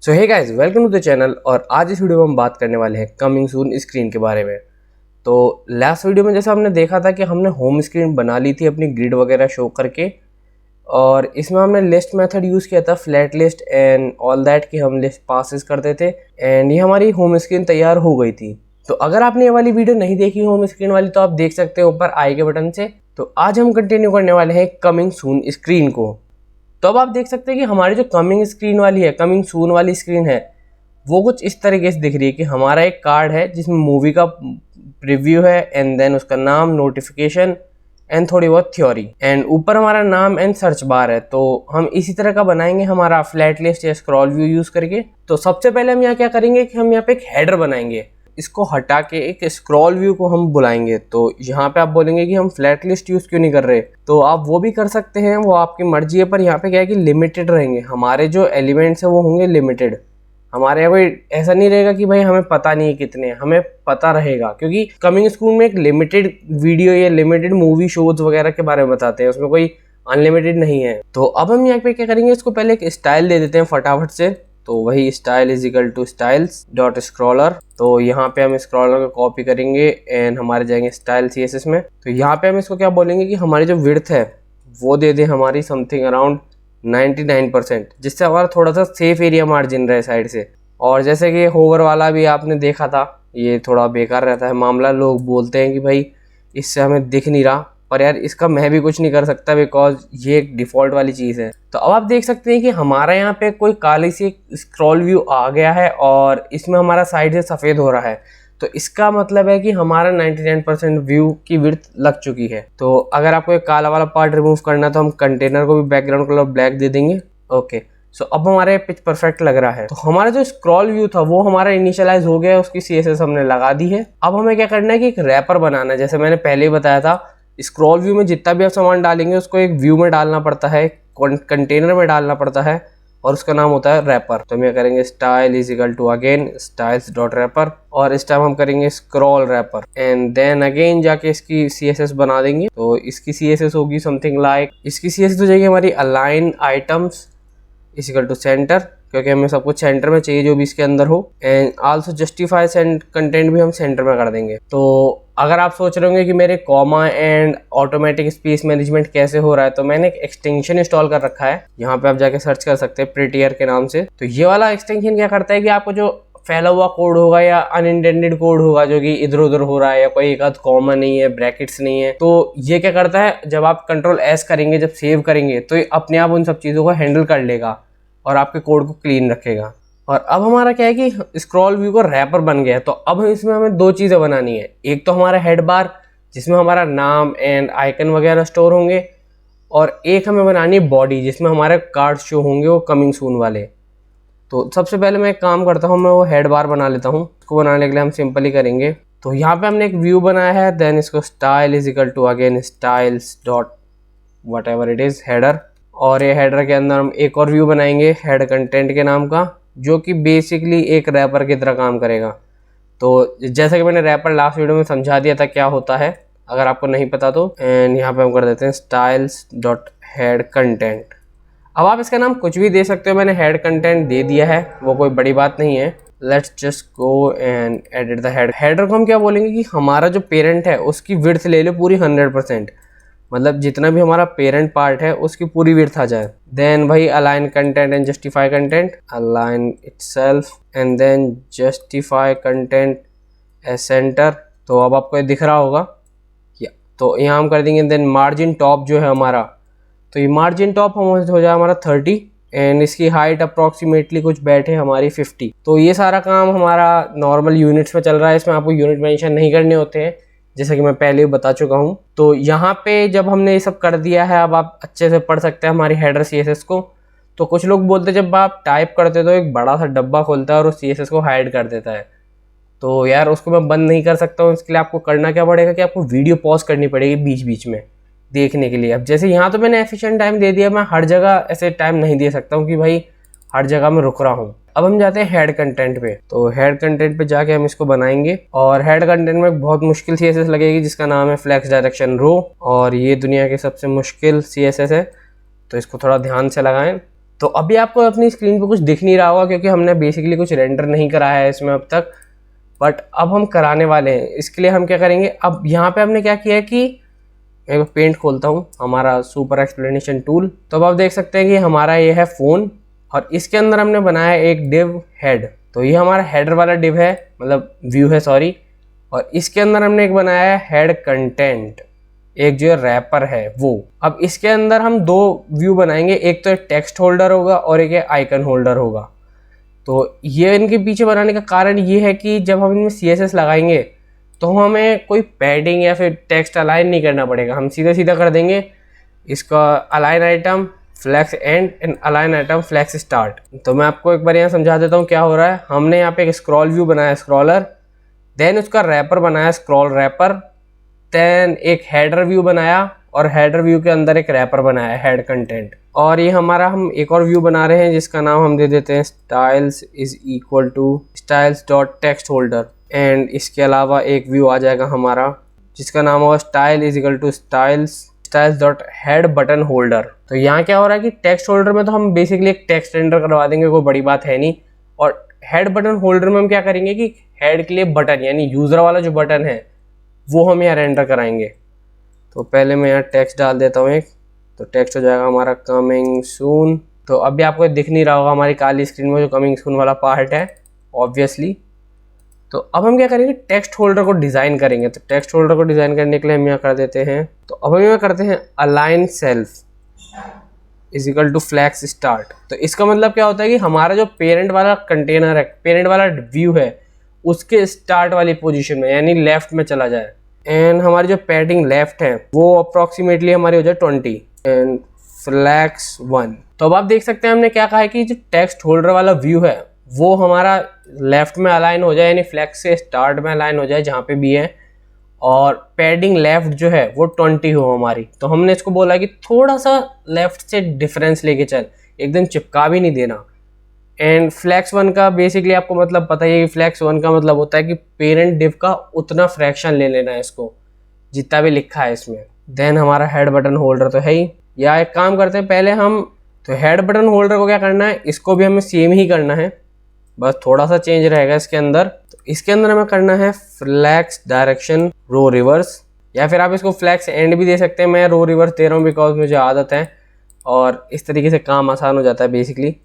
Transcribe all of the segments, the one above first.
So hey guys, welcome to the channel. और आज इस वीडियो में हम बात करने वाले हैं कमिंग सून स्क्रीन के बारे में। तो लास्ट वीडियो में जैसा हमने देखा था कि हमने होम स्क्रीन बना ली थी अपनी ग्रिड वगैरह शो करके, और इसमें हमने लिस्ट मेथड यूज़ किया था, flat list and all that, कि हम लिस्ट पासेस करते थे एंड ये हमारी होम स्क्रीन तैयार हो गई थी। तो अगर आपने ये वाली वीडियो नहीं देखी होम स्क्रीन वाली तो आप देख सकते हैं ऊपर आई के बटन से। तो आज हम कंटिन्यू करने वाले हैं कमिंग सून स्क्रीन को। तो अब आप देख सकते हैं कि हमारी जो कमिंग स्क्रीन वाली है, कमिंग सून वाली स्क्रीन है, वो कुछ इस तरीके से दिख रही है कि हमारा एक कार्ड है जिसमें मूवी का प्रीव्यू है एंड देन उसका नाम, नोटिफिकेशन एंड थोड़ी बहुत थ्योरी, एंड ऊपर हमारा नाम एंड सर्च बार है। तो हम इसी तरह का बनाएंगे हमारा फ्लैट लिस्ट या स्क्रॉल व्यू यूज करके। तो सबसे पहले हम यहाँ क्या करेंगे कि हम यहाँ पे एक हेडर बनाएंगे, इसको हटा के एक स्क्रॉल व्यू को हम बुलाएंगे। तो यहाँ पे आप बोलेंगे कि हम फ्लैट लिस्ट यूज क्यों नहीं कर रहे, तो आप वो भी कर सकते हैं, वो आपकी मर्जी है। पर यहाँ पे क्या है कि लिमिटेड रहेंगे हमारे जो एलिमेंट्स है, वो होंगे लिमिटेड। हमारे यहाँ कोई ऐसा नहीं रहेगा कि भाई हमें पता नहीं है कितने, हमें पता रहेगा, क्योंकि कमिंग स्कूल में एक लिमिटेड वीडियो या लिमिटेड मूवी शोज वगैरह के बारे में बताते हैं, उसमें कोई अनलिमिटेड नहीं है। तो अब हम यहाँ पे क्या करेंगे, इसको पहले एक स्टाइल दे देते हैं फटाफट से। तो वही style is equal to styles dot scroller. तो यहाँ पे हम स्क्रॉलर को कॉपी करेंगे एंड हमारे जाएंगे स्टाइल CSS में। तो यहाँ पे हम इसको क्या बोलेंगे कि हमारी जो विड्थ है वो दे दे हमारी समथिंग अराउंड 99%, जिससे हमारा थोड़ा सा सेफ एरिया मार्जिन रहे साइड से। और जैसे कि होवर वाला भी आपने देखा था, ये थोड़ा बेकार रहता है मामला। लोग बोलते हैं कि भाई इससे हमें दिख नहीं रहा, पर यार इसका मैं भी कुछ नहीं कर सकता बिकॉज ये एक डिफ़ॉल्ट वाली चीज़ है। तो अब आप देख सकते हैं कि हमारा यहाँ पे कोई काली सी स्क्रॉल व्यू आ गया है और इसमें हमारा साइड से सफ़ेद हो रहा है। तो इसका मतलब है कि हमारा 99% व्यू की विड्थ लग चुकी है। तो अगर आपको एक काला वाला पार्ट रिमूव करना है तो हम कंटेनर को भी बैकग्राउंड कलर ब्लैक दे देंगे। ओके, सो अब हमारे पिच परफेक्ट लग रहा है। तो हमारा जो स्क्रॉल व्यू था वो हमारा इनिशियलाइज हो गया है, उसकी CSS हमने लगा दी है। अब हमें क्या करना है कि एक रैपर बनाना है। जैसे मैंने पहले ही बताया था, स्क्रॉल व्यू में जितना भी आप सामान डालेंगे उसको एक व्यू में डालना पड़ता है, कंटेनर में डालना पड़ता है, और उसका नाम होता है रैपर। तो हम ये करेंगे style is equal to again styles dot wrapper, और इस टाइम हम करेंगे scroll wrapper and then again जाके इसकी CSS बना देंगे। तो इसकी CSS होगी समथिंग लाइक, इसकी CSS हो जाएगी हमारी align items is equal to centre, क्योंकि हमें सब कुछ सेंटर में चाहिए जो भी इसके अंदर हो, एंड आल्सो जस्टिफाई कंटेंट भी हम सेंटर में कर देंगे। तो अगर आप सोच रहे होंगे कि मेरे comma and automatic space management कैसे हो रहा है, तो मैंने एक एक्सटेंशन इंस्टॉल कर रखा है, यहाँ पे आप जाके सर्च कर सकते हैं प्रिटियर के नाम से। तो ये वाला एक्सटेंशन क्या करता है कि आपको जो फैला हुआ कोड होगा या अनइंटेंडेड कोड होगा जो कि इधर उधर हो रहा है, या कोई एक आध कॉमा नहीं है, ब्रैकेट्स नहीं है, तो ये क्या करता है, जब आप Ctrl+S करेंगे, जब सेव करेंगे, तो ये अपने आप उन सब चीज़ों को हैंडल कर लेगा और आपके कोड को क्लीन रखेगा। और अब हमारा क्या है कि स्क्रॉल व्यू का रैपर बन गया है। तो अब इसमें हमें दो चीज़ें बनानी है। एक तो हमारा हेड बार जिसमें हमारा नाम एंड आइकन वगैरह स्टोर होंगे, और एक हमें बनानी है बॉडी जिसमें हमारे कार्ड शो होंगे, वो कमिंग सून वाले। तो सबसे पहले मैं एक काम करता हूँ, मैं वो हेड बार बना लेता हूँ। उसको बनाने के लिए हम सिंपल ही करेंगे। तो यहाँ पे हमने एक व्यू बनाया है, देन इसको style is equal to again styles dot whatever it is header, और ये हेडर के अंदर हम एक और व्यू बनाएंगे हेड कंटेंट के नाम का, जो कि बेसिकली एक रैपर की तरह काम करेगा। तो जैसा कि मैंने रैपर लास्ट वीडियो में समझा दिया था क्या होता है, अगर आपको नहीं पता तो, एंड यहाँ पे हम कर देते हैं स्टाइल्स डॉट हेड कंटेंट। अब आप इसका नाम कुछ भी दे सकते हो, मैंने हेड कंटेंट दे दिया है, वो कोई बड़ी बात नहीं है। Let's just go and edit the head. Header को हम क्या बोलेंगे कि हमारा जो पेरेंट है उसकी विड्थ ले लो पूरी 100%, मतलब जितना भी हमारा पेरेंट पार्ट है उसकी पूरी विड्थ आ जाए। देन भाई align content and justify content, align itself and then justify content as centre. तो अब आपको ये दिख रहा होगा, या तो यहाँ हम कर देंगे। देन मार्जिन टॉप जो है हमारा, तो ये मार्जिन टॉप हम हो जाए हमारा 30, एंड इसकी हाइट अप्रॉक्सीमेटली कुछ बैठे हमारी 50। तो ये सारा काम हमारा नॉर्मल यूनिट्स में चल रहा है, इसमें आपको यूनिट मेंशन नहीं करने होते हैं, जैसा कि मैं पहले ही बता चुका हूँ। तो यहाँ पे जब हमने ये सब कर दिया है, अब आप अच्छे से पढ़ सकते हैं हमारी हेडर CSS को। तो कुछ लोग बोलते हैं जब आप टाइप करते तो एक बड़ा सा डब्बा खोलता है और उस CSS को हाइड कर देता है। तो यार उसको मैं बंद नहीं कर सकता हूँ, इसके लिए आपको करना क्या पड़ेगा कि आपको वीडियो पॉज करनी पड़ेगी बीच बीच में देखने के लिए। अब जैसे यहाँ तो मैंने एफिशिएंट टाइम दे दिया, मैं हर जगह ऐसे टाइम नहीं दे सकता हूँ कि भाई हर जगह में रुक रहा हूँ। अब हम जाते हैं हेड कंटेंट पे। तो हेड कंटेंट पे जाके हम इसको बनाएंगे, और हेड कंटेंट में बहुत मुश्किल CSS लगेगी जिसका नाम है फ्लेक्स डायरेक्शन रो, और ये दुनिया की सबसे मुश्किल CSS है, तो इसको थोड़ा ध्यान से लगाएं। तो अभी आपको अपनी स्क्रीन पे कुछ दिख नहीं रहा होगा क्योंकि हमने बेसिकली कुछ रेंडर नहीं कराया है इसमें अब तक, बट अब हम कराने वाले हैं। इसके लिए हम क्या करेंगे, अब यहाँ पे हमने क्या किया है कि मैं पेंट खोलता हूँ, हमारा सुपर एक्सप्लेनेशन टूल। तो अब आप देख सकते हैं कि हमारा ये है फ़ोन और इसके अंदर हमने बनाया एक डिव हेड। तो ये हमारा हेडर वाला डिव है, मतलब व्यू है सॉरी। और इसके अंदर हमने एक बनाया है हेड कंटेंट, एक जो रैपर है वो। अब इसके अंदर हम दो व्यू बनाएंगे, एक तो टेक्स्ट होल्डर होगा और एक आइकन होल्डर होगा। तो ये इनके पीछे बनाने का कारण ये है कि जब हम इनमें CSS लगाएंगे तो हमें कोई पैडिंग या फिर टेक्स्ट अलाइन नहीं करना पड़ेगा, हम सीधा सीधा कर देंगे इसका align item flex end and align item flex start. तो मैं आपको एक बार यहाँ समझा देता हूँ क्या हो रहा है। हमने यहाँ पे एक स्क्रॉल व्यू बनाया स्क्रॉलर, देन उसका रैपर बनाया स्क्रॉल रैपर, देन एक हेडर व्यू बनाया और हेडर व्यू के अंदर एक रैपर बनाया हेड कंटेंट। और ये हमारा हम एक और व्यू बना रहे हैं जिसका नाम हम दे देते हैं styles is equal to styles dot text holder. And इसके अलावा एक व्यू आ जाएगा हमारा जिसका नाम होगा style is equal to styles dot head button holder. तो यहाँ क्या हो रहा है कि टेक्स्ट होल्डर में तो हम बेसिकली एक टेक्स्ट रेंडर करवा देंगे, कोई बड़ी बात है नहीं। और हेड बटन होल्डर में हम क्या करेंगे कि हेड के लिए बटन यानी यूज़र वाला जो बटन है वो हम यहाँ रेंडर कराएंगे। तो पहले मैं यहाँ टेक्स्ट डाल देता हूँ एक, तो टेक्स्ट हो जाएगा हमारा कमिंग सून। तो अभी आपको दिख नहीं रहा होगा हमारी काली स्क्रीन में जो कमिंग सून वाला पार्ट है ऑब्वियसली। तो अब हम क्या करेंगे, टेक्स्ट होल्डर को डिज़ाइन करेंगे। तो टेक्स्ट होल्डर को डिज़ाइन करने के लिए हम यहाँ कर देते हैं, तो अब हम यहाँ करते हैं align self is equal to flex start. तो इसका मतलब क्या होता है कि हमारा जो पेरेंट वाला कंटेनर है, पेरेंट वाला व्यू है, उसके स्टार्ट वाली पोजीशन में यानी लेफ्ट में चला जाए। एंड हमारी जो पैडिंग लेफ्ट है वो अप्रॉक्सीमेटली हमारी हो जाए 20 एंड फ्लैक्स 1। तो अब आप देख सकते हैं हमने क्या कहा है कि जो टेक्स्ट होल्डर वाला व्यू है वो हमारा लेफ्ट में अलाइन हो जाए यानी फ्लैक्स से स्टार्ट में अलाइन हो जाए जहाँ पे भी है, और पैडिंग लेफ्ट जो है वो 20 हो हमारी। तो हमने इसको बोला कि थोड़ा सा लेफ्ट से डिफरेंस लेके चल, एकदम चिपका भी नहीं देना। एंड फ्लैक्स 1 का बेसिकली आपको मतलब पता ही है कि फ्लैक्स 1 का मतलब होता है कि पेरेंट डिव का उतना फ्रैक्शन ले लेना है इसको जितना भी लिखा है इसमें। देन हमारा हेड बटन होल्डर तो है ही, या एक काम करते हैं पहले हम, तो हेड बटन होल्डर को क्या करना है, इसको भी हमें सेम ही करना है, बस थोड़ा सा चेंज रहेगा इसके अंदर। तो इसके अंदर हमें करना है फ्लैक्स डायरेक्शन रो रिवर्स, या फिर आप इसको फ्लैक्स एंड भी दे सकते हैं। मैं रो रिवर्स दे रहा हूँ बिकॉज मुझे आदत है और इस तरीके से काम आसान हो जाता है बेसिकली।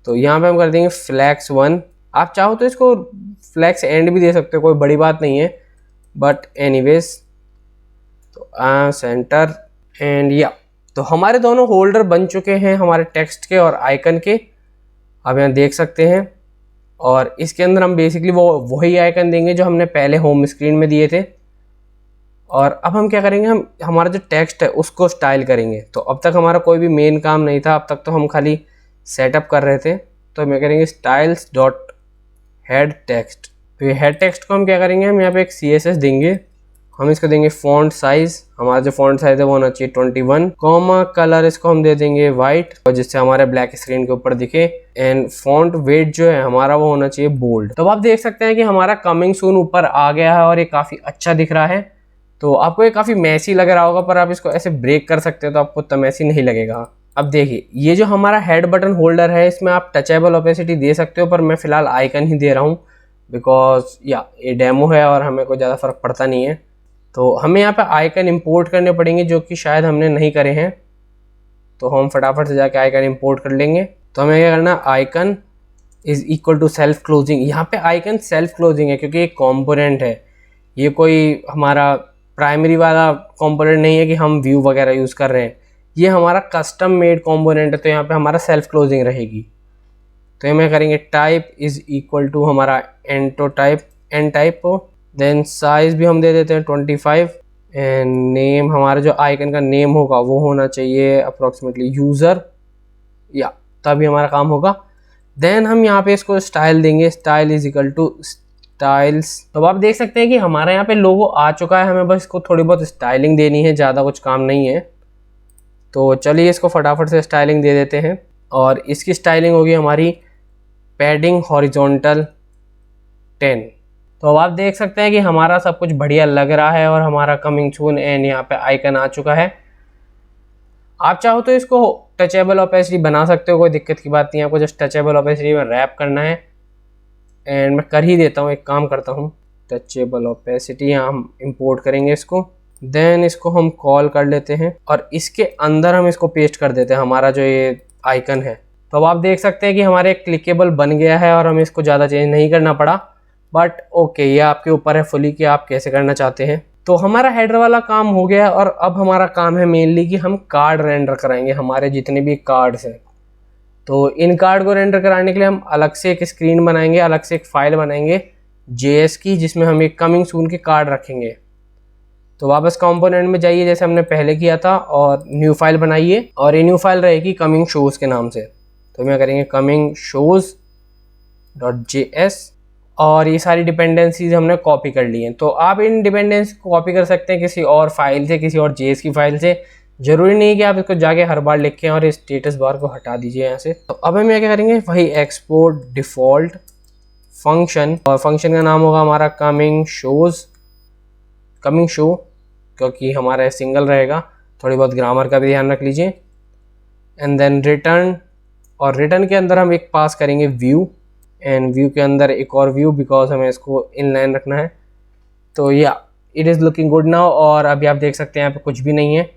तो यहाँ पे हम कर देंगे फ्लैक्स 1। आप चाहो तो इसको फ्लैक्स एंड भी दे सकते हो, कोई बड़ी बात नहीं है, बट एनीवेज। तो सेंटर एंड या, तो हमारे दोनों होल्डर बन चुके हैं हमारे टेक्स्ट के और आइकन के, आप यहाँ देख सकते हैं। और इसके अंदर हम बेसिकली वही आइकन देंगे जो हमने पहले होम स्क्रीन में दिए थे। और अब हम क्या करेंगे, हम हमारा जो टेक्स्ट है उसको स्टाइल करेंगे। तो अब तक हमारा कोई भी मेन काम नहीं था, अब तक तो हम खाली सेटअप कर रहे थे। तो मैं करेंगे स्टाइल्स डॉट हेड टेक्स्ट। तो ये हेड टेक्स्ट को हम क्या करेंगे, हम यहाँ पे एक CSS देंगे, हम इसको देंगे फॉन्ट साइज, हमारा जो फॉन्ट साइज है वो होना चाहिए 21, कॉमा कलर इसको हम दे देंगे वाइट और जिससे हमारे ब्लैक स्क्रीन के ऊपर दिखे। एंड फॉन्ट वेट जो है हमारा वो होना चाहिए बोल्ड। तो आप देख सकते हैं कि हमारा कमिंग सून ऊपर आ गया है और ये काफ़ी अच्छा दिख रहा है। तो आपको ये काफ़ी मैसी लग रहा होगा, पर आप इसको ऐसे ब्रेक कर सकते हो तो आपको उतना मैसी नहीं लगेगा। अब देखिए ये जो हमारा हेड बटन होल्डर है इसमें आप टचेबल ओपेसिटी दे सकते हो, पर मैं फ़िलहाल आइकन ही दे रहा हूँ बिकॉज या ये डेमो है और हमें कोई ज़्यादा फ़र्क पड़ता नहीं है। तो हमें यहाँ पे आइकन इंपोर्ट करने पड़ेंगे जो कि शायद हमने नहीं करे हैं, तो हम फटाफट से जाके आइकन इंपोर्ट कर लेंगे। तो हमें क्या करना है, icon is equal to self closing. यहाँ पे आइकन सेल्फ क्लोजिंग है क्योंकि एक कॉम्पोनेंट है, ये कोई हमारा प्राइमरी वाला कॉम्पोनेंट नहीं है कि हम व्यू वगैरह यूज़ कर रहे हैं, ये हमारा कस्टम मेड कॉम्पोनेंट है। तो यहाँ पे हमारा सेल्फ क्लोजिंग रहेगी। तो हमें करेंगे टाइप इज इक्वल टू हमारा एंटो टाइप एन टाइप को, देन साइज भी हम दे देते हैं 25 एंड नेम, हमारा जो आइकन का नेम होगा वो होना चाहिए अप्रॉक्सीमेटली यूज़र, या तभी हमारा काम होगा। देन हम यहाँ पे इसको स्टाइल देंगे, style is equal to styles. तो आप देख सकते हैं कि हमारे यहाँ पे लोगो आ चुका है, हमें बस इसको थोड़ी बहुत स्टाइलिंग देनी है, ज़्यादा कुछ काम नहीं है। तो चलिए इसको फटाफट से स्टाइलिंग दे देते हैं और इसकी स्टाइलिंग होगी हमारी पैडिंग हॉरिजॉन्टल 10। तो अब आप देख सकते हैं कि हमारा सब कुछ बढ़िया लग रहा है और हमारा कमिंग सून एंड यहाँ पे आइकन आ चुका है। आप चाहो तो इसको टचेबल ओपेसिटी बना सकते हो, कोई दिक्कत की बात नहीं है। आपको जस्ट टचेबल ओपेसिटी में रैप करना है एंड मैं कर ही देता हूँ, एक काम करता हूँ, टचेबल ओपेसिटी यहाँ हम इंपोर्ट करेंगे इसको, देन इसको हम कॉल कर लेते हैं और इसके अंदर हम इसको पेस्ट कर देते हैं हमारा जो ये आइकन है। तो अब आप देख सकते हैं कि हमारे क्लिकेबल बन गया है और हमें इसको ज़्यादा चेंज नहीं करना पड़ा, बट ओके ये आपके ऊपर है फुली कि आप कैसे करना चाहते हैं। तो हमारा हेडर वाला काम हो गया और अब हमारा काम है मेनली कि हम कार्ड रेंडर कराएंगे, हमारे जितने भी कार्ड्स हैं। तो इन कार्ड को रेंडर कराने के लिए हम अलग से एक स्क्रीन बनाएंगे, अलग से एक फाइल बनाएंगे JS की, जिसमें हम एक कमिंग सून के कार्ड रखेंगे। तो वापस कंपोनेंट में जाइए जैसे हमने पहले किया था और न्यू फाइल बनाइए और ये न्यू फाइल रहेगी कमिंग शोज़ के नाम से। तो मैं करेंगे कमिंग शोज़ .js और ये सारी डिपेंडेंसीज हमने कॉपी कर ली हैं। तो आप इन डिपेंडेंसी को कॉपी कर सकते हैं किसी और फाइल से, किसी और JS की फाइल से। ज़रूरी नहीं कि आप इसको जाके हर बार लिखें और इस स्टेटस बार को हटा दीजिए यहाँ से। तो अब हम क्या करेंगे, वही एक्सपोर्ट डिफ़ॉल्ट फंक्शन, और फंक्शन का नाम होगा हमारा कमिंग शो, क्योंकि हमारा सिंगल रहेगा। थोड़ी बहुत ग्रामर का भी ध्यान रख लीजिए। एंड देन रिटर्न, और रिटर्न के अंदर हम एक पास करेंगे व्यू, एंड व्यू के अंदर एक और व्यू, बिकॉज हमें इसको इनलाइन रखना है। तो या it is looking good now. और अभी आप देख सकते हैं यहाँ पे कुछ भी नहीं है,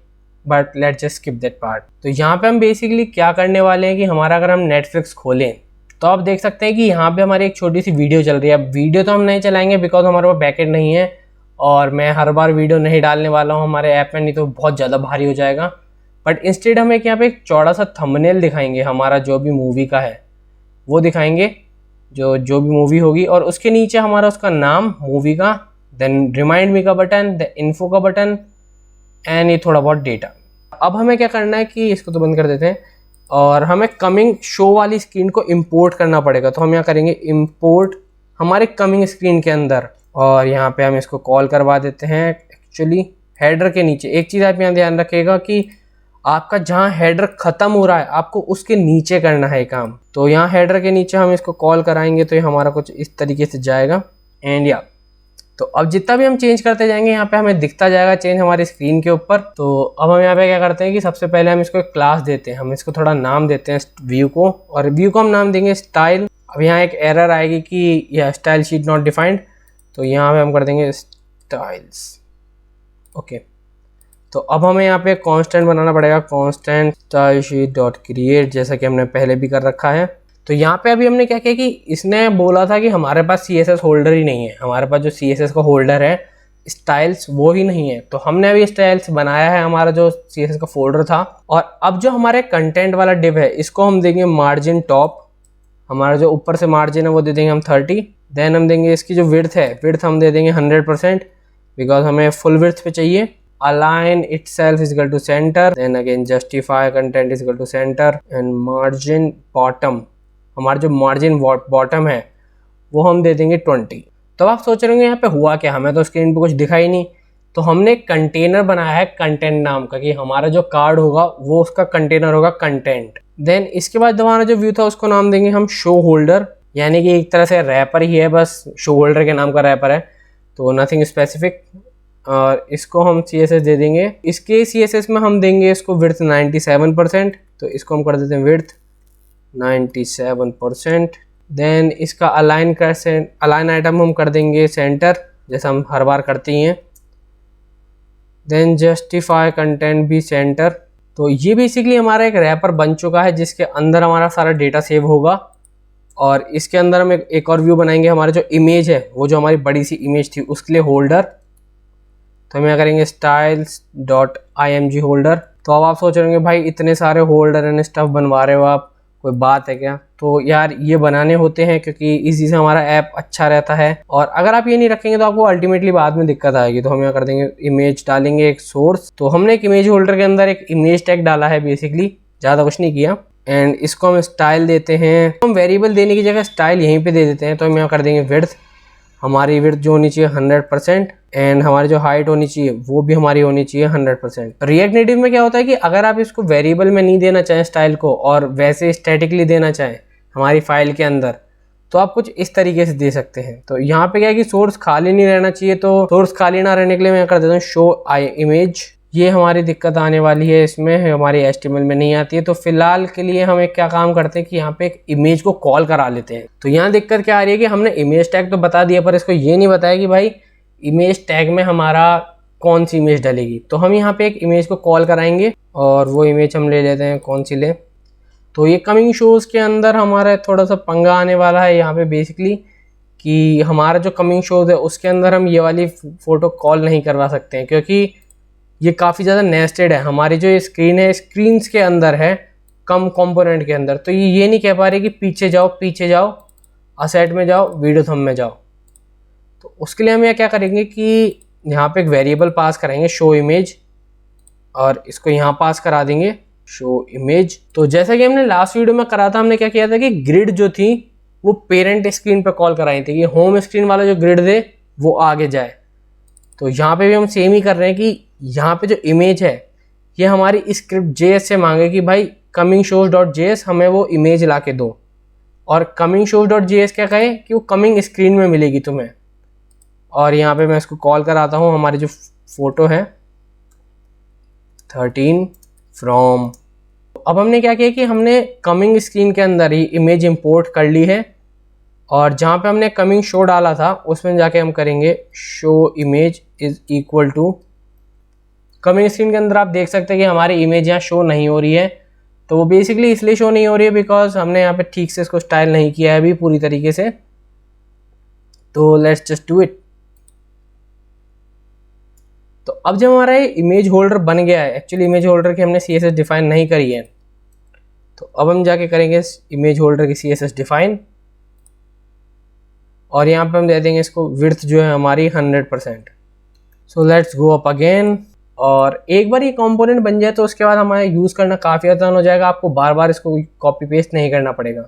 but let just skip that part. तो यहाँ पे हम बेसिकली क्या करने वाले हैं कि हमारा अगर हम नेटफ्लिक्स खोलें तो आप देख सकते हैं कि यहाँ पे हमारी एक छोटी सी वीडियो चल रही है। अब वीडियो तो हम नहीं चलाएंगे बिकॉज हमारे पास बैकएंड नहीं है और मैं हर बार वीडियो नहीं डालने वाला हूँ हमारे ऐप में, नहीं तो बहुत ज़्यादा भारी हो जाएगा। बट इंस्टेड हम एक यहाँ पे एक चौड़ा सा थंबनेल दिखाएंगे, हमारा जो भी मूवी का है वो दिखाएंगे, जो भी मूवी होगी, और उसके नीचे हमारा उसका नाम मूवी का, देन रिमाइंड मी का बटन, द इन्फो का बटन, एंड ये थोड़ा बहुत डेटा। अब हमें क्या करना है कि इसको तो बंद कर देते हैं और हमें कमिंग शो वाली स्क्रीन को इंपोर्ट करना पड़ेगा। तो हम यहाँ करेंगे इंपोर्ट हमारे कमिंग स्क्रीन के अंदर, और यहाँ पे हम इसको कॉल करवा देते हैं। एक्चुअली हेडर के नीचे एक चीज़ आप यहाँ ध्यान रखिएगा कि आपका जहाँ हेडर ख़त्म हो रहा है आपको उसके नीचे करना है काम। तो यहाँ हेडर के नीचे हम इसको कॉल कराएंगे तो ये हमारा कुछ इस तरीके से जाएगा। एंड या तो अब जितना भी हम चेंज करते जाएंगे यहाँ पे हमें दिखता जाएगा चेंज हमारी स्क्रीन के ऊपर। तो अब हम यहाँ पे क्या करते हैं कि सबसे पहले हम इसको एक क्लास देते हैं, हम इसको थोड़ा नाम देते हैं व्यू को, और व्यू को हम नाम देंगे स्टाइल। अब यहाँ एक एरर आएगी कि यह स्टाइल शीट नॉट डिफाइंड, तो यहाँ पे हम कर देंगे स्टाइल्स। ओके, तो अब हमें यहाँ पे कांस्टेंट बनाना पड़ेगा, constant style sheet dot create, जैसा कि हमने पहले भी कर रखा है। तो यहाँ पे अभी हमने क्या किया कि इसने बोला था कि हमारे पास CSS होल्डर ही नहीं है, हमारे पास जो CSS का होल्डर है स्टाइल्स वो ही नहीं है। तो हमने अभी स्टाइल्स बनाया है, हमारा जो CSS का फोल्डर था। और अब जो हमारे कंटेंट वाला डिव है इसको हम देंगे मार्जिन टॉप, हमारा जो ऊपर से मार्जिन है वो दे देंगे हम 30। देन हम देंगे इसकी जो विड्थ है, विड्थ हम दे देंगे 100% बिकॉज हमें फुल विड्थ पे चाहिए। align itself is equal to center, then again justify content is equal to center, and margin bottom, हमारा जो मार्जिन बॉटम है वो हम दे देंगे 20। तो आप सोच रहे होंगे यहाँ पे हुआ क्या, हमें तो स्क्रीन पे कुछ दिखा ही नहीं। तो हमने एक कंटेनर बनाया है कंटेंट नाम का, कि हमारा जो कार्ड होगा वो उसका कंटेनर होगा कंटेंट। देन इसके बाद हमारा जो व्यू था उसको नाम देंगे हम शो होल्डर, यानी कि एक तरह से रैपर ही है, बस शो होल्डर के नाम का रैपर है, तो नथिंग स्पेसिफिक। और इसको हम CSS दे देंगे, इसके CSS में हम देंगे इसको विड्थ 97%, तो इसको हम कर देते हैं विड्थ 97%। देन इसका अलाइन आइटम हम कर देंगे सेंटर, जैसा हम हर बार करते ही हैं। देन जस्टिफाई कंटेंट भी सेंटर। तो ये बेसिकली हमारा एक रैपर बन चुका है जिसके अंदर हमारा सारा डेटा सेव होगा। और इसके अंदर हम एक और व्यू बनाएंगे, हमारा जो इमेज है वो जो हमारी बड़ी सी इमेज थी उसके लिए होल्डर। तो हम यहाँ करेंगे styles.img होल्डर। तो अब आप सोच रहे होंगे भाई इतने सारे होल्डर एंड स्टफ बनवा रहे हो आप, कोई बात है क्या? तो यार ये बनाने होते हैं क्योंकि इसी से हमारा ऐप अच्छा रहता है, और अगर आप ये नहीं रखेंगे तो आपको अल्टीमेटली बाद में दिक्कत आएगी। तो हम यहाँ कर देंगे इमेज, डालेंगे एक सोर्स। तो हमने एक इमेज होल्डर के अंदर एक इमेज टैग डाला है, बेसिकली ज़्यादा कुछ नहीं किया। एंड इसको हम स्टाइल देते हैं, हम वेरिएबल देने की जगह स्टाइल यहीं पे दे देते हैं। तो हम यहाँ कर देंगे विड्थ, हमारी विड्थ जो होनी चाहिए 100%, एंड हमारी जो हाइट होनी चाहिए वो भी हमारी होनी चाहिए 100%। रिएक्ट नेटिव में क्या होता है कि अगर आप इसको वेरिएबल में नहीं देना चाहें स्टाइल को, और वैसे स्टैटिकली देना चाहें हमारी फाइल के अंदर, तो आप कुछ इस तरीके से दे सकते हैं। तो यहाँ पे क्या है कि सोर्स खाली नहीं रहना चाहिए, तो सोर्स खाली ना रहने के लिए मैं कर देता हूँ शो आई इमेज। ये हमारी दिक्कत आने वाली है, इसमें हमारी HTML में नहीं आती है। तो फिलहाल के लिए हम एक क्या काम करते हैं कि यहाँ पे एक इमेज को कॉल करा लेते हैं। तो यहाँ दिक्कत क्या आ रही है कि हमने इमेज टैग तो बता दिया, पर इसको ये नहीं बताया कि भाई इमेज टैग में हमारा कौन सी इमेज डलेगी। तो हम यहाँ पे एक इमेज को कॉल कराएंगे और वो इमेज हम ले लेते हैं, कौन सी ले। तो ये कमिंग शोज़ के अंदर हमारा थोड़ा सा पंगा आने वाला है यहाँ पे बेसिकली, कि हमारा जो कमिंग शोज़ है उसके अंदर हम ये वाली फ़ोटो कॉल नहीं करवा सकते हैं, क्योंकि ये काफ़ी ज़्यादा नेस्टेड है। हमारी जो ये स्क्रीन है, स्क्रीन्स के अंदर है, कम कंपोनेंट के अंदर। तो ये नहीं कह पा रही कि पीछे जाओ, असेट में जाओ, वीडियो थंब में जाओ। तो उसके लिए हम ये क्या करेंगे कि यहाँ पे एक वेरिएबल पास कराएंगे शो इमेज, और इसको यहाँ पास करा देंगे शो इमेज। तो जैसा कि हमने लास्ट वीडियो में करा था, हमने क्या किया था कि ग्रिड जो थी वो पेरेंट स्क्रीन पर कॉल कराई थी कि होम स्क्रीन वाला जो ग्रिड दे वो आगे जाए। तो यहाँ पे भी हम सेम ही कर रहे हैं कि यहाँ पे जो इमेज है ये हमारी स्क्रिप्ट JS से मांगे कि भाई कमिंग शोज डॉट JS हमें वो इमेज ला के दो, और कमिंग शोज डॉट JS क्या कहे कि वो कमिंग स्क्रीन में मिलेगी तुम्हें। और यहाँ पे मैं इसको कॉल कराता हूँ, हमारी जो फोटो है 13 फ्रॉम। अब हमने क्या किया कि हमने कमिंग स्क्रीन के अंदर ही इमेज इंपोर्ट कर ली है, और जहाँ पे हमने कमिंग शो डाला था उसमें जाके हम करेंगे show image is equal to coming screen के अंदर। आप देख सकते हैं कि हमारी इमेज यहाँ शो नहीं हो रही है। तो वो बेसिकली इसलिए शो नहीं हो रही है बिकॉज हमने यहाँ पे ठीक से इसको स्टाइल नहीं किया है अभी पूरी तरीके से। तो लेट्स जस्ट डू इट। तो अब जब हमारा ये इमेज होल्डर बन गया है, एक्चुअली इमेज होल्डर की हमने CSS डिफाइन नहीं करी है, तो अब हम जाके करेंगे इमेज होल्डर की CSS डिफाइन, और यहाँ पे हम दे देंगे इसको विड्थ जो है हमारी 100%। So let's go up again. और एक बार ये कंपोनेंट बन जाए तो उसके बाद हमारा यूज़ करना काफ़ी आसान हो जाएगा, आपको बार बार इसको कॉपी पेस्ट नहीं करना पड़ेगा।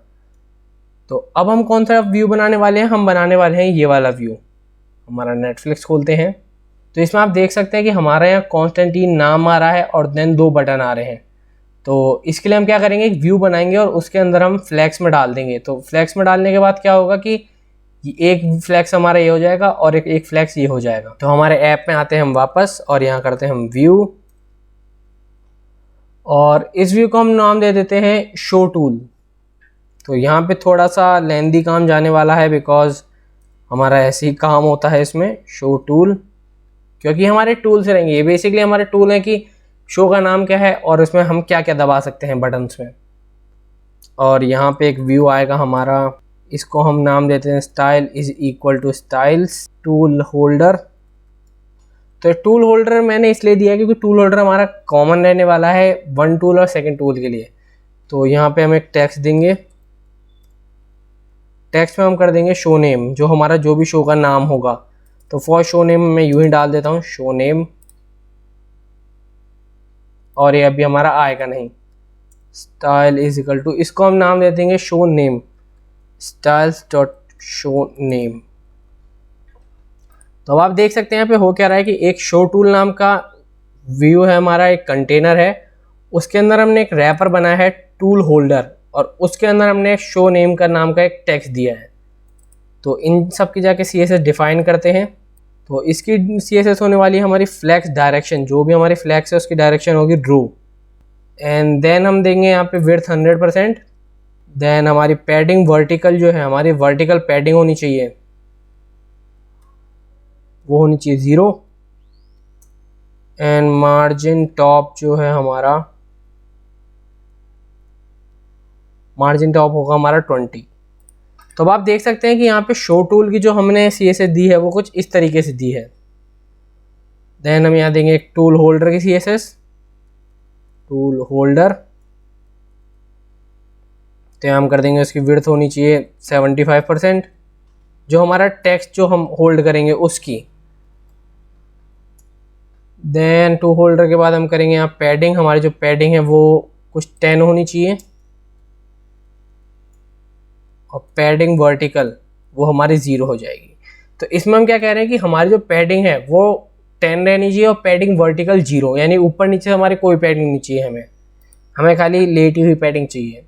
तो अब हम कौन सा व्यू बनाने वाले हैं, हम बनाने वाले हैं ये वाला व्यू। हमारा नेटफ्लिक्स खोलते हैं, तो इसमें आप देख सकते हैं कि हमारा यहाँ कॉन्स्टेंटीन नाम आ रहा है और देन 2 बटन आ रहे हैं। तो इसके लिए हम क्या करेंगे, एक व्यू बनाएंगे और उसके अंदर हम फ्लैक्स में डाल देंगे। तो फ्लैक्स में डालने के बाद क्या होगा कि एक फ्लैक्स हमारा ये हो जाएगा और एक फ्लैक्स ये हो जाएगा। तो हमारे ऐप में आते हैं हम वापस, और यहाँ करते हैं हम व्यू, और इस व्यू को हम नाम दे देते हैं शो टूल। तो यहाँ पे थोड़ा सा लेंदी काम जाने वाला है बिकॉज हमारा ऐसे ही काम होता है इसमें शो टूल, क्योंकि हमारे टूल से रहेंगे। ये बेसिकली हमारे टूल है कि शो का नाम क्या है और उसमें हम क्या क्या दबा सकते हैं बटन्स में। और यहाँ पे एक व्यू आएगा हमारा, इसको हम नाम देते हैं style is equal to styles tool holder. तो टूल होल्डर मैंने इसलिए दिया क्योंकि टूल होल्डर हमारा कॉमन रहने वाला है 1 टूल और 2nd टूल के लिए। तो यहाँ पे हम एक टेक्स्ट देंगे, टेक्स्ट में हम कर देंगे शो नेम, जो हमारा जो भी शो का नाम होगा। तो फॉर शो नेम मैं यूं ही डाल देता हूँ शो नेम, और ये अभी हमारा आएगा नहीं। स्टाइल इज इक्वल टू, इसको हम नाम दे देंगे show name, styles dot show name. तो अब आप देख सकते हैं यहाँ पे हो क्या रहा है कि एक शो टूल नाम का व्यू है हमारा, एक कंटेनर है, उसके अंदर हमने एक रैपर बनाया है टूल होल्डर, और उसके अंदर हमने शो नेम का नाम का एक टेक्स्ट दिया है। तो इन सब की जाके CSS डिफाइन करते हैं। तो इसकी CSS होने वाली है हमारी फ्लैक्स डायरेक्शन, जो भी हमारी फ्लैक्स है उसकी डायरेक्शन होगी ड्रू। एंड देन हम देंगे यहाँ पे विड्थ 100%। देन हमारी पैडिंग वर्टिकल जो है, हमारी वर्टिकल पैडिंग होनी चाहिए, वो होनी चाहिए 0। एंड मार्जिन टॉप जो है हमारा, मार्जिन टॉप होगा हमारा 20। तो अब आप देख सकते हैं कि यहाँ पे शो टूल की जो हमने CSS दी है वो कुछ इस तरीके से दी है। देन हम यहाँ देंगे एक टूल होल्डर की CSS, टूल होल्डर। तो यहाँ हम कर देंगे उसकी विड्थ होनी चाहिए 75%, जो हमारा टेक्स्ट जो हम होल्ड करेंगे उसकी। देन टू होल्डर के बाद हम करेंगे यहाँ पैडिंग, हमारी जो पैडिंग है वो कुछ 10 होनी चाहिए, और पैडिंग वर्टिकल वो हमारी 0 हो जाएगी। तो इसमें हम क्या कह रहे हैं कि हमारी जो पैडिंग है वो 10 रहनी चाहिए और पैडिंग वर्टिकल 0, यानी ऊपर नीचे हमारी कोई पैडिंग नहीं चाहिए, हमें खाली लेटी हुई पैडिंग चाहिए।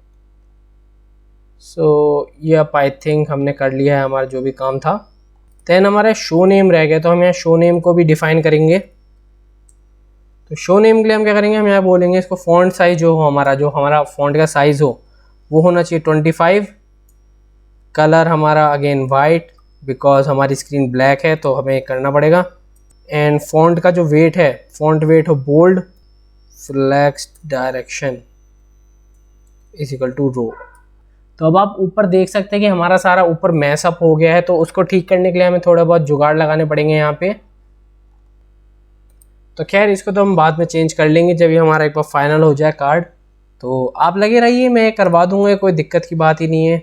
सो ये अब आई थिंक हमने कर लिया है हमारा जो भी काम था। देन हमारा शो नेम रह गया, तो हम यहाँ शो नेम को भी डिफाइन करेंगे। तो तो शो नेम के लिए हम क्या करेंगे, हम यहाँ बोलेंगे इसको फ़ॉन्ट साइज़ जो हो हमारा, जो हमारा फ़ॉन्ट का साइज़ हो वो होना चाहिए 25। कलर हमारा अगेन वाइट, बिकॉज हमारी स्क्रीन ब्लैक है तो हमें करना पड़ेगा। एंड फ़ॉन्ट का जो वेट है, फ़ॉन्ट वेट हो bold, flex direction is equal to row. तो अब आप ऊपर देख सकते हैं कि हमारा सारा ऊपर मैसअप हो गया है, तो उसको ठीक करने के लिए हमें थोड़ा बहुत जुगाड़ लगाने पड़ेंगे यहाँ पे। तो खैर इसको तो हम बाद में चेंज कर लेंगे जब ये हमारा एक बार फाइनल हो जाए कार्ड। तो आप लगे रहिए, मैं करवा दूंगा, कोई दिक्कत की बात ही नहीं है।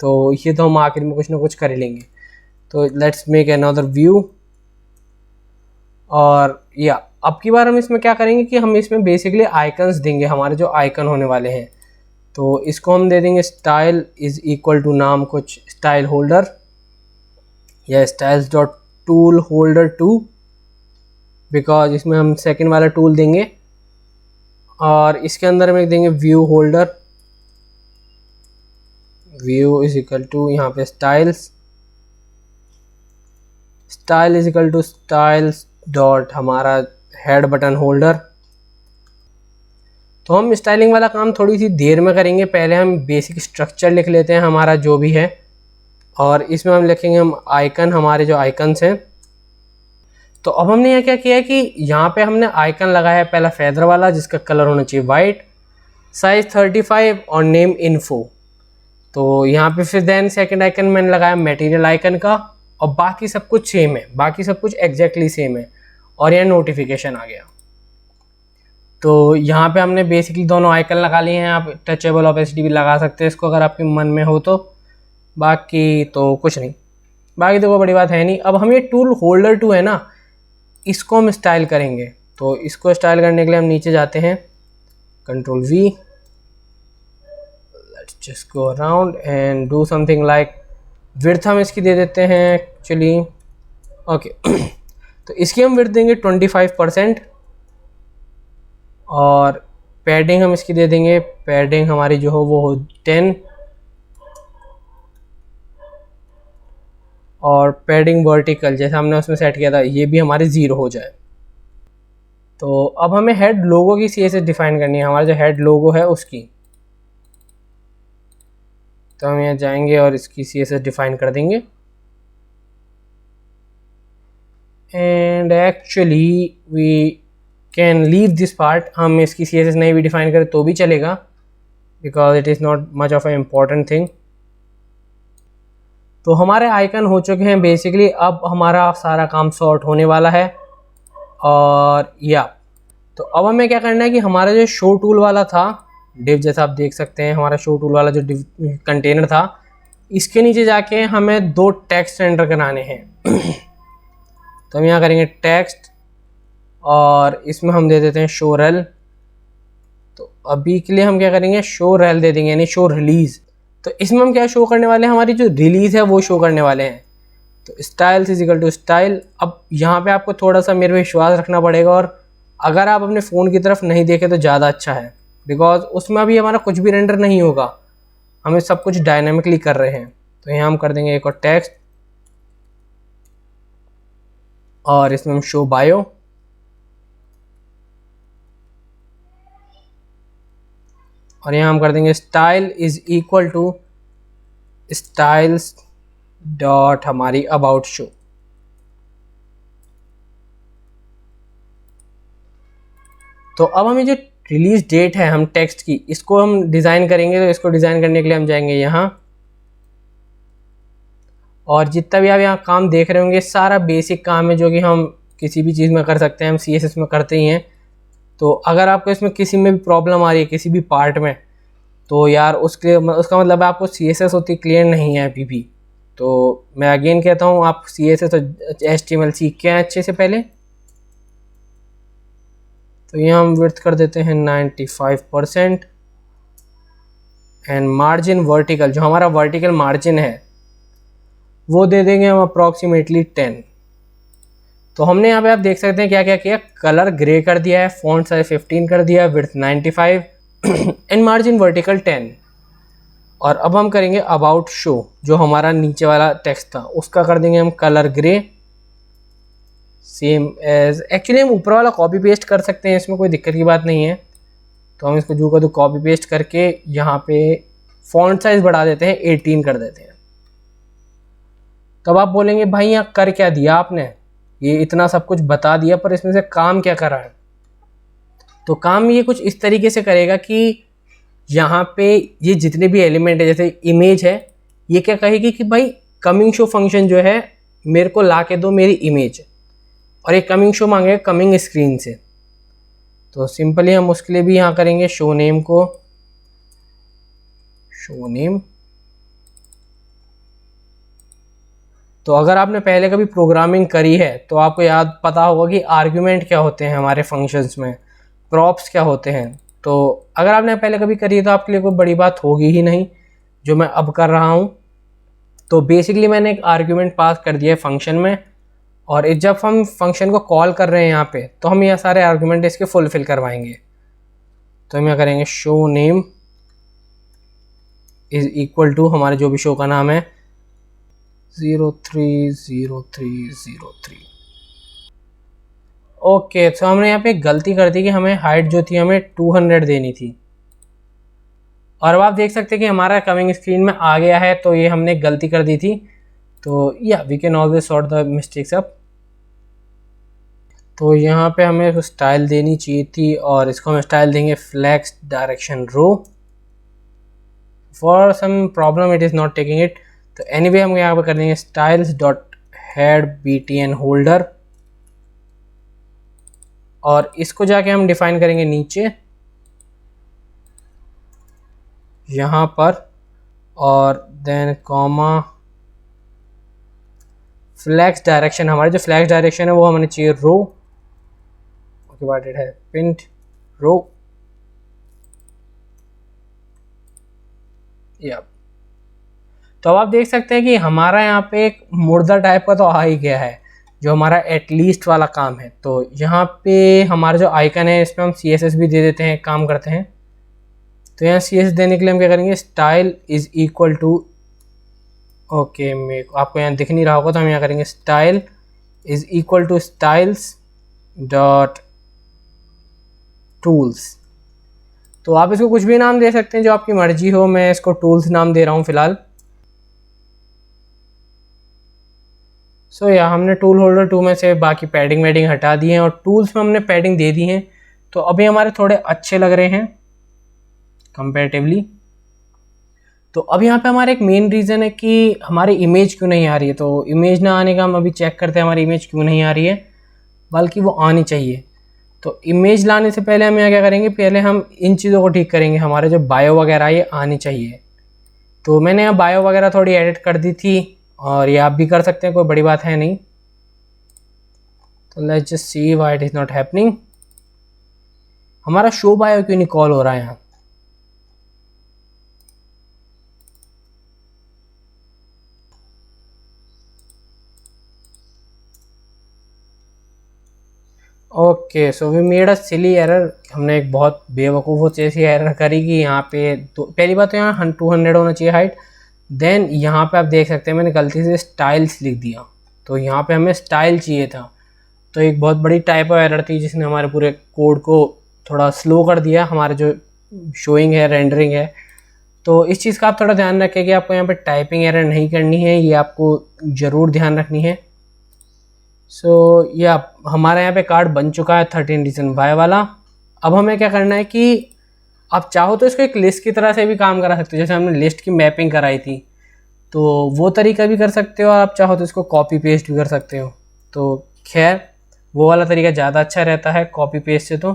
तो ये तो हम आखिर में कुछ ना कुछ कर ही लेंगे। तो लेट्स मेक अनदर व्यू। और या अब की बार हम इसमें क्या करेंगे कि हम इसमें बेसिकली आइकन्स देंगे, हमारे जो आइकन होने वाले हैं। तो इसको हम दे देंगे स्टाइल इज इक्वल टू नाम कुछ स्टाइल होल्डर या styles dot tool holder 2, because इसमें हम सेकंड वाला टूल देंगे। और इसके अंदर में देंगे view holder, view is equal to यहाँ पे styles, style is equal to styles dot हमारा हेड बटन होल्डर। तो हम स्टाइलिंग वाला काम थोड़ी सी देर में करेंगे, पहले हम बेसिक स्ट्रक्चर लिख लेते हैं हमारा जो भी है। और इसमें हम लिखेंगे हम आइकन, हमारे जो आइकन्स हैं। तो अब हमने यहाँ क्या किया है कि यहाँ पे हमने आइकन लगाया है पहला फेदर वाला, जिसका कलर होना चाहिए वाइट, साइज 35 और नेम इन्फो। तो यहाँ पे फिर देन सेकंड आइकन मैंने लगाया मटेरियल आइकन का, और बाकी सब कुछ सेम है, बाकी सब कुछ एग्जैक्टली सेम है। और यहाँ नोटिफिकेशन आ गया। तो यहाँ पे हमने बेसिकली दोनों आइकन लगा लिए हैं। आप टचेबल ऑपेसिटी भी लगा सकते हैं इसको अगर आपके मन में हो तो। बाकी तो कुछ नहीं, बाकी तो कोई बड़ी बात है नहीं। अब हम ये टूल होल्डर 2 है ना, इसको हम स्टाइल करेंगे। तो इसको स्टाइल करने के लिए हम नीचे जाते हैं, control V, let's just go around and do something like width हम इसकी दे देते हैं एक्चुअली, ओके। तो इसकी हम विड्थ देंगे 25%। और पैडिंग हम इसकी दे देंगे, पैडिंग हमारी जो हो वो हो 10। और पैडिंग वर्टिकल जैसा हमने उसमें सेट किया था ये भी हमारे 0 हो जाए। तो अब हमें हेड लोगो की CSS डिफाइन करनी है, हमारा जो हेड लोगो है उसकी। तो हम यहाँ जाएंगे और इसकी CSS डिफाइन कर देंगे। And actually we can leave this part, हम इसकी CSS नहीं भी डिफाइन करें तो भी चलेगा, because it is not much of A important thing. तो हमारे आइकन हो चुके हैं बेसिकली, अब हमारा सारा काम सॉर्ट होने वाला है। और या तो अब हमें क्या करना है कि हमारा जो शो टूल वाला था डिव, जैसा आप देख सकते हैं हमारा शो टूल वाला जो डिव कंटेनर था, इसके नीचे जाके हमें 2 टेक्स्ट एंटर कराने हैं। तो हम यहाँ करेंगे टेक्स्ट और इसमें हम दे देते हैं शो रेल। तो अभी के लिए हम क्या करेंगे, शो रेल दे देंगे, यानी शो रिलीज़। तो इसमें हम क्या शो करने वाले हैं, हमारी जो रिलीज़ है वो शो करने वाले हैं। तो styles is equal to style. अब यहाँ पे आपको थोड़ा सा मेरे पे विश्वास रखना पड़ेगा, और अगर आप अपने फ़ोन की तरफ नहीं देखें तो ज़्यादा अच्छा है, बिकॉज उसमें अभी हमारा कुछ भी रेंडर नहीं होगा, हमें सब कुछ डायनामिकली कर रहे हैं। तो यहाँ हम कर देंगे एक और टेक्स्ट, और इसमें हम शो बायो, और यहाँ हम कर देंगे style is equal to styles dot हमारी अबाउट शो। तो अब हमें जो रिलीज डेट है हम टेक्स्ट की, इसको हम डिज़ाइन करेंगे। तो इसको डिज़ाइन करने के लिए हम जाएंगे यहाँ, और जितना भी आप यहाँ काम देख रहे होंगे सारा बेसिक काम है जो कि हम किसी भी चीज़ में कर सकते हैं, हम CSS में करते ही हैं। तो अगर आपको इसमें किसी में भी प्रॉब्लम आ रही है किसी भी पार्ट में, तो यार उसका मतलब आपको CSS उतनी क्लियर नहीं है अभी भी। तो मैं अगेन कहता हूँ, आप CSS और HTML सीख के आए अच्छे से पहले। तो यहाँ हम विड्थ कर देते हैं 95% एंड मार्जिन वर्टिकल, जो हमारा वर्टिकल मार्जिन है वो दे देंगे हम अप्रॉक्सीमेटली 10। तो हमने यहाँ पे आप देख सकते हैं क्या क्या किया, कलर ग्रे कर दिया है, फॉन्ट साइज 15 कर दिया, विड्थ 95 एंड मार्जिन वर्टिकल 10। और अब हम करेंगे अबाउट शो, जो हमारा नीचे वाला टेक्स्ट था उसका कर देंगे हम colour grey, same as, actually हम ऊपर वाला कॉपी पेस्ट कर सकते हैं, इसमें कोई दिक्कत की बात नहीं है। तो हम इसको जो का तो कॉपी पेस्ट करके यहाँ पे फॉन्ट साइज बढ़ा देते हैं, 18 कर देते हैं। तब आप बोलेंगे भाई यहाँ कर क्या दिया आपने, ये इतना सब कुछ बता दिया पर इसमें से काम क्या कर रहा है। तो काम ये कुछ इस तरीके से करेगा कि यहाँ पे ये जितने भी एलिमेंट है, जैसे इमेज है, ये क्या कहेगी कि भाई कमिंग शो फंक्शन जो है मेरे को ला के दो मेरी इमेज, और ये कमिंग शो मांगेगा कमिंग स्क्रीन से। तो सिंपली हम उसके लिए भी यहाँ करेंगे शो नेम को शो नेम। तो अगर आपने पहले कभी प्रोग्रामिंग करी है तो आपको याद पता होगा कि आर्ग्यूमेंट क्या होते हैं हमारे फंक्शंस में, प्रॉप्स क्या होते हैं। तो अगर आपने पहले कभी करी है तो आपके लिए कोई बड़ी बात होगी ही नहीं जो मैं अब कर रहा हूँ। तो बेसिकली मैंने एक आर्ग्यूमेंट पास कर दिया है फंक्शन में, और जब हम फंक्शन को कॉल कर रहे हैं यहाँ पे तो हम यहाँ सारे आर्ग्यूमेंट इसके फुलफिल करवाएंगे। तो हम यहाँ करेंगे show name is equal to हमारे जो भी शो का नाम है 030303। ओके, तो हमने यहाँ पे एक गलती कर दी कि हमें हाइट जो थी हमें 200 देनी थी, और अब आप देख सकते हैं कि हमारा कमिंग स्क्रीन में आ गया है। तो ये हमने एक गलती कर दी थी। तो या we can always sort the mistakes up. तो यहाँ पे हमें स्टाइल देनी चाहिए थी, और इसको हम स्टाइल देंगे flex direction row. For some problem it is not taking it. तो एनीवे हम यहाँ पे कर देंगे styles dot head BTN holder, और इसको जाके हम डिफाइन करेंगे नीचे यहाँ पर, और देन कॉमा फ्लैक्स डायरेक्शन। हमारे जो फ्लैक्स डायरेक्शन है वो हमें चाहिए रो, ओके व्हाट इट है प्रिंट रो या। तो अब आप देख सकते हैं कि हमारा यहाँ पे एक मुर्दा टाइप का तो आ ही गया है जो हमारा एटलीस्ट वाला काम है। तो यहाँ पे हमारा जो आइकन है इसमें हम CSS भी दे देते हैं, काम करते हैं। तो यहाँ CSS देने के लिए हम क्या करेंगे style is equal to, okay मेरे को आपको यहाँ दिख नहीं रहा होगा तो हम यहाँ करेंगे style is equal to styles dot tools. तो आप इसको कुछ भी नाम दे सकते हैं जो आपकी मर्जी हो, मैं इसको टूल्स नाम दे रहा हूँ फिलहाल। सो या हमने टूल होल्डर 2 में से बाकी पैडिंग वैडिंग हटा दी है, और टूल्स में हमने पैडिंग दे दी है। तो अभी हमारे थोड़े अच्छे लग रहे हैं कंपैरेटिवली। तो अब यहाँ पे हमारा एक मेन रीज़न है कि हमारी इमेज क्यों नहीं आ रही है। तो इमेज ना आने का हम अभी चेक करते हैं हमारी इमेज क्यों नहीं आ रही है, बल्कि वो आनी चाहिए। तो इमेज लाने से पहले हम यहाँ क्या करेंगे, पहले हम इन चीज़ों को ठीक करेंगे। हमारे जो बायो वगैरह ये आनी चाहिए। तो मैंने यहाँ बायो वगैरह थोड़ी एडिट कर दी थी, और ये आप भी कर सकते हैं, कोई बड़ी बात है नहीं। तो let's just see why it is not happening. हमारा शो बायो क्यों नहीं कॉल हो रहा है यहाँ। Okay so we made a silly error. हमने एक बहुत बेवकूफ़ जैसी एरर करी कि यहाँ पे तो पहली बात तो यहाँ 200 होना चाहिए हाइट। देन यहाँ पे आप देख सकते हैं मैंने गलती से स्टाइल्स लिख दिया, तो यहाँ पे हमें स्टाइल चाहिए था। तो एक बहुत बड़ी टाइप ऑफ एरर थी जिसने हमारे पूरे कोड को थोड़ा स्लो कर दिया, हमारे जो शोइंग है रेंडरिंग है। तो इस चीज़ का आप थोड़ा ध्यान रखें कि आपको यहाँ पे टाइपिंग एरर नहीं करनी है, ये आपको ज़रूर ध्यान रखनी है। सो ये हमारा यहाँ पे कार्ड बन चुका है 13 रीजन वाई वाला। अब हमें क्या करना है कि आप चाहो तो इसको एक लिस्ट की तरह से भी काम करा सकते हो, जैसे हमने लिस्ट की मैपिंग कराई थी तो वो तरीका भी कर सकते हो। आप चाहो तो इसको कॉपी पेस्ट भी कर सकते हो। तो खैर वो वाला तरीका ज़्यादा अच्छा रहता है कॉपी पेस्ट से। तो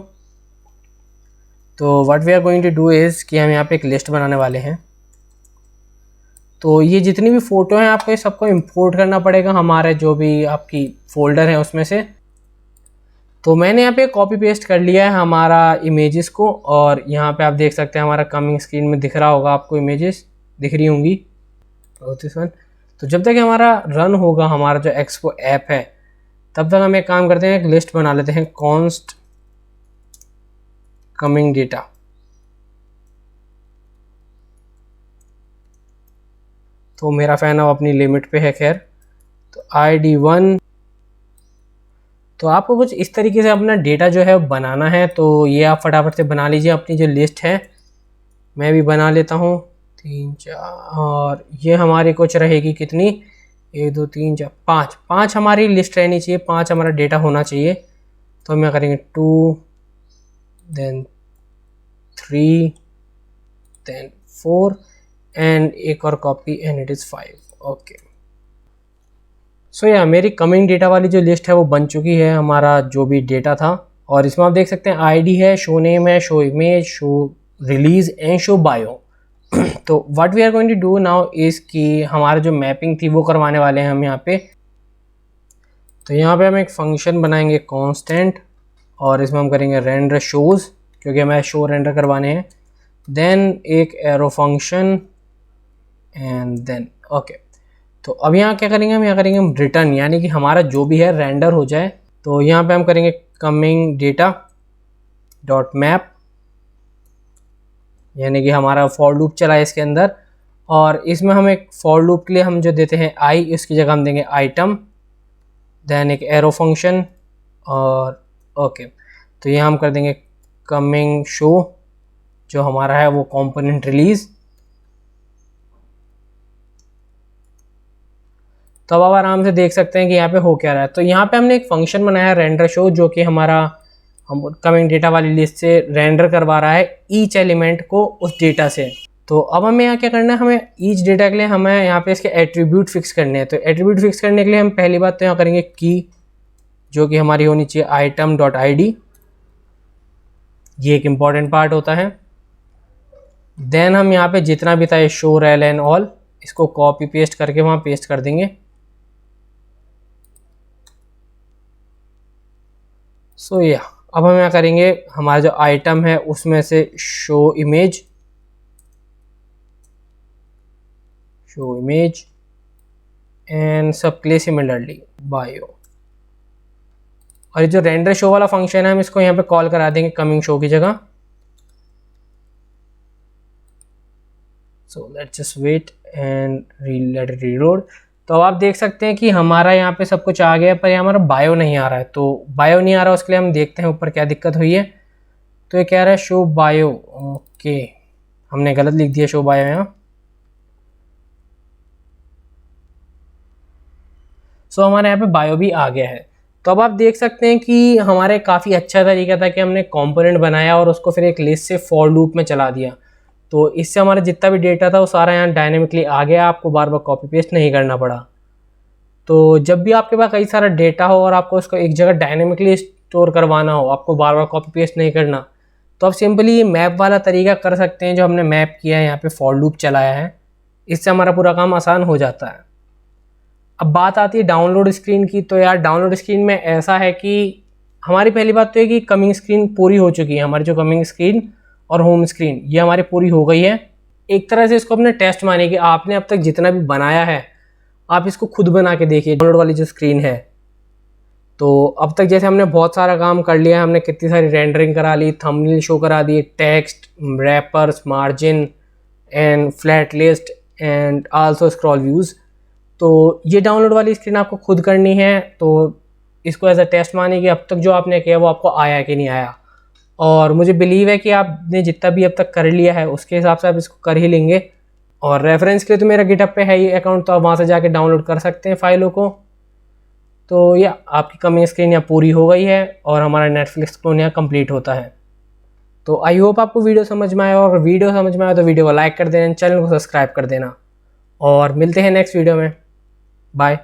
what we are going to do is कि हम यहाँ पे एक लिस्ट बनाने वाले हैं। तो ये जितनी भी फ़ोटो हैं आपको ये सबको इंपोर्ट करना पड़ेगा हमारे जो भी आपकी फ़ोल्डर है उसमें से। तो मैंने यहाँ पे कॉपी पेस्ट कर लिया है हमारा इमेजेस को, और यहाँ पे आप देख सकते हैं हमारा कमिंग स्क्रीन में दिख रहा होगा आपको, इमेजेस दिख रही होंगी। तो जब तक हमारा रन होगा हमारा जो एक्सपो ऐप है तब तक हम एक काम करते हैं, एक लिस्ट बना लेते हैं कॉन्स्ट कमिंग डेटा। तो मेरा फ़ैन अब अपनी लिमिट पे है खैर। तो ID1 तो आपको कुछ इस तरीके से अपना डेटा जो है बनाना है। तो ये आप फटाफट से बना लीजिए अपनी जो लिस्ट है। मैं भी बना लेता हूँ 3 4, और ये हमारी कुछ रहेगी कितनी, 1 2 3 4 5, 5 हमारी लिस्ट रहनी चाहिए, 5 हमारा डेटा होना चाहिए। तो हम क्या करेंगे 2 देन 3 देन 4 एंड एक और copy and it is 5। Okay, so या मेरी कमिंग डेटा वाली जो लिस्ट है वो बन चुकी है, हमारा जो भी डेटा था। और इसमें आप देख सकते हैं आईडी है, शो नेम है, show image, show release and show bio. तो what we are going to do now is कि हमारा जो मैपिंग थी वो करवाने वाले हैं हम यहाँ पे। तो यहाँ पे हम एक फंक्शन बनाएंगे कांस्टेंट, और इसमें हम करेंगे रेंडर शोज़, क्योंकि हमें शो रेंडर करवाने हैं। देन एक arrow function and then okay. तो अब यहाँ क्या करेंगे, हम यहाँ करेंगे हम रिटर्न, यानी कि हमारा जो भी है रेंडर हो जाए। तो यहाँ पे हम करेंगे कमिंग डेटा डॉट मैप, यानी कि हमारा फॉर लूप चला है इसके अंदर। और इसमें हम एक फॉर लूप के लिए हम जो देते हैं आई, इसकी जगह हम देंगे आइटम, देन एक एरो फंक्शन और ओके। तो यहाँ हम कर देंगे कमिंग शो, जो हमारा है वो कंपोनेंट रिलीज। तो अब आप आराम से देख सकते हैं कि यहाँ पे हो क्या रहा है। तो यहाँ पे हमने एक फंक्शन बनाया रेंडर शो, जो कि हमारा हम कमिंग डेटा वाली लिस्ट से रेंडर करवा रहा है ईच एलिमेंट को उस डेटा से। तो अब हमें यहाँ क्या करना है, हमें ईच डेटा के लिए हमें यहाँ पे इसके एट्रीब्यूट फिक्स करने हैं। तो एट्रीब्यूट फिक्स करने के लिए हम पहली बात तो यहाँ करेंगे की, जो कि हमारी होनी चाहिए आइटम डॉट आई डी, ये एक इम्पॉर्टेंट पार्ट होता है। देन हम यहाँ पे जितना भी था ये शो रेल एंड ऑल, इसको कॉपी पेस्ट करके वहाँ पेस्ट कर देंगे। सो या अब हम यहाँ करेंगे हमारा जो आइटम है उसमें से शो इमेज एंड सब प्लेस सिमिलरली बायो। और ये जो रेंडर शो वाला फंक्शन है हम इसको यहाँ पे कॉल करा देंगे कमिंग शो की जगह। So let's just wait and let it reload. तो अब आप देख सकते हैं कि हमारा यहाँ पे सब कुछ आ गया, पर यहाँ हमारा बायो नहीं आ रहा है। तो बायो नहीं आ रहा, उसके लिए हम देखते हैं ऊपर क्या दिक्कत हुई है। तो ये कह रहा है शो बायो, ओके हमने गलत लिख दिया शो बायो यहाँ। सो हमारे यहाँ पे बायो भी आ गया है। तो अब आप देख सकते हैं कि हमारे काफ़ी अच्छा तरीका था कि हमने कंपोनेंट बनाया और उसको फिर एक लिस्ट से फॉर लूप में चला दिया। तो इससे हमारा जितना भी डेटा था वो सारा यहाँ डायनेमिकली आ गया, आपको बार बार कॉपी पेस्ट नहीं करना पड़ा। तो जब भी आपके पास कई सारा डेटा हो और आपको उसको एक जगह डायनेमिकली स्टोर करवाना हो, आपको बार बार कॉपी पेस्ट नहीं करना, तो आप सिंपली मैप वाला तरीका कर सकते हैं जो हमने मैप किया है, यहाँ पे फॉर लूप चलाया है। इससे हमारा पूरा काम आसान हो जाता है। अब बात आती है डाउनलोड स्क्रीन की। तो यार डाउनलोड स्क्रीन में ऐसा है कि हमारी पहली बात तो है कि कमिंग स्क्रीन पूरी हो चुकी है। हमारी जो कमिंग स्क्रीन और होम स्क्रीन ये हमारी पूरी हो गई है। एक तरह से इसको अपने टेस्ट मानिए कि आपने अब तक जितना भी बनाया है आप इसको खुद बना के देखिए डाउनलोड वाली जो स्क्रीन है। तो अब तक जैसे हमने बहुत सारा काम कर लिया है, हमने कितनी सारी रेंडरिंग करा ली, थंबनेल शो करा दिए, text, rappers, margin and flat list and also scroll views. तो ये डाउनलोड वाली स्क्रीन आपको खुद करनी है। तो इसको एज अ टेस्ट मानिए कि अब तक जो आपने किया वो आपको आया कि नहीं आया। और मुझे बिलीव है कि आपने जितना भी अब तक कर लिया है उसके हिसाब से आप इसको कर ही लेंगे। और रेफरेंस के लिए तो मेरा गिटहब पे है ये अकाउंट, तो आप वहाँ से जाके डाउनलोड कर सकते हैं फाइलों को। तो या आपकी कमिंग स्क्रीन यहाँ पूरी हो गई है और हमारा नेटफ्लिक्स क्लोन यहाँ कंप्लीट होता है। तो आई होप आपको वीडियो समझ में आया, और वीडियो समझ में आया तो वीडियो को लाइक कर देना, चैनल को सब्सक्राइब कर देना, और मिलते हैं नेक्स्ट वीडियो में। बाय।